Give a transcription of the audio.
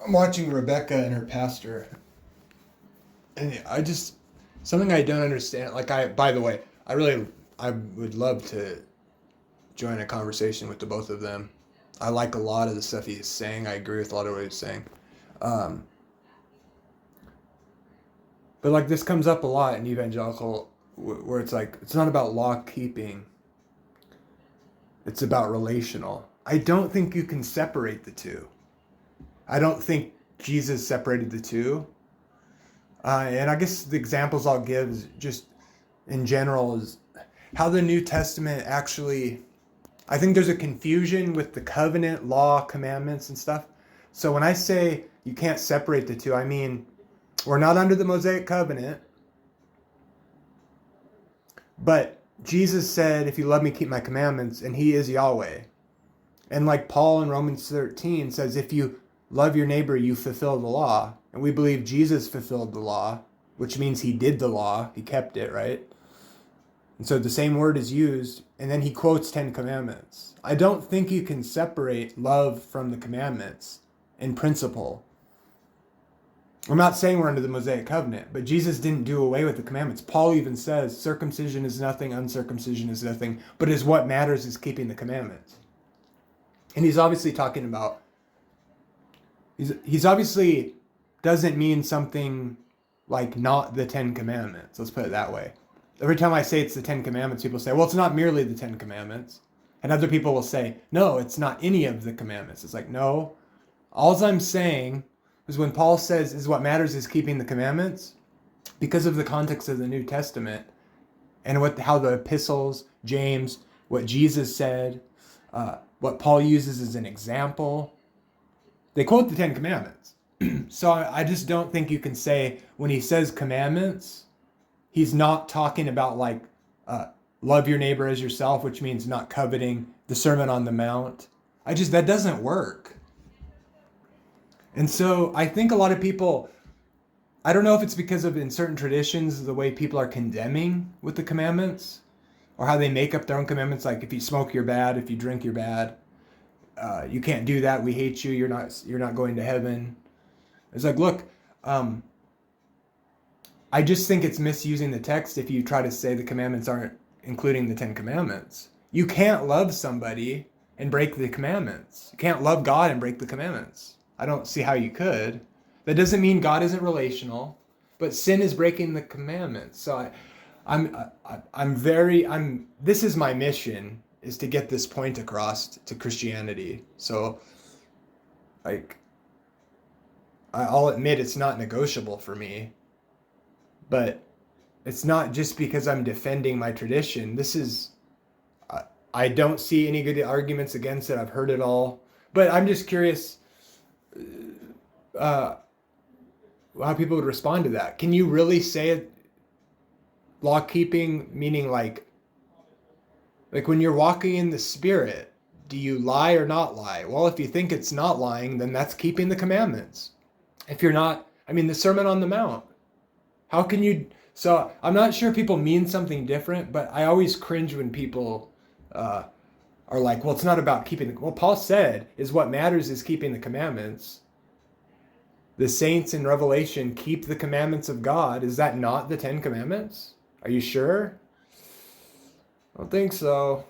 I'm watching Rebecca and her pastor, and something I don't understand. By the way, I would love to join a conversation with the both of them. I like a lot of the stuff he's saying. I agree with a lot of what he's saying. Um, but like this comes up a lot in evangelical, where it's like, it's not about law keeping. It's about relational. I don't think you can separate the two. I don't think Jesus separated the two. And I guess the examples I'll give is just in general is how the New Testament actually, I think there's a confusion with the covenant, law, commandments, and stuff. So when I say you can't separate the two, I mean, we're not under the Mosaic covenant, but Jesus said, if you love me, keep my commandments, and he is Yahweh. And like Paul in Romans 13 says, if you love your neighbor, you fulfill the law. And we believe Jesus fulfilled the law, which means he did the law. He kept it, right? And so the same word is used, and then he quotes 10 commandments. I don't think you can separate love from the commandments in principle. I'm not saying we're under the Mosaic covenant, but Jesus didn't do away with the commandments. Paul even says circumcision is nothing, uncircumcision is nothing, but is what matters is keeping the commandments. And he's obviously talking about, he's obviously doesn't mean something like not the 10 commandments. Let's put it that way. Every time I say it's the 10 commandments, people say, well, it's not merely the 10 commandments. And other people will say, no, it's not any of the commandments. It's like, no, all I'm saying is when Paul says is what matters is keeping the commandments, because of the context of the New Testament and how the epistles, James, what Jesus said, what Paul uses as an example, they quote the 10 commandments. So I just don't think you can say when he says commandments, he's not talking about like love your neighbor as yourself, which means not coveting, the Sermon on the Mount. That doesn't work. And so I think a lot of people, I don't know if it's because of in certain traditions, the way people are condemning with the commandments or how they make up their own commandments. Like if you smoke, you're bad. If you drink, you're bad. You can't do that. We hate you. You're not going to heaven. It's like, look, I just think it's misusing the text if you try to say the commandments aren't including the 10 commandments. You can't love somebody and break the commandments. You can't love God and break the commandments. I don't see how you could. That doesn't mean God isn't relational, but sin is breaking the commandments. So this is my mission, is to get this point across to Christianity. So like, I'll admit it's not negotiable for me, but it's not just because I'm defending my tradition. I don't see any good arguments against it. I've heard it all, but I'm just curious how people would respond to that. Can you really say law keeping, meaning like when you're walking in the Spirit, do you lie or not lie? Well, if you think it's not lying, then that's keeping the commandments. If you're not, the Sermon on the Mount, how can you? So I'm not sure people mean something different, but I always cringe when people are like, well, it's not about keeping well, Paul said is what matters is keeping the commandments. The saints in Revelation keep the commandments of God. Is that not the 10 commandments? Are you sure? I don't think so.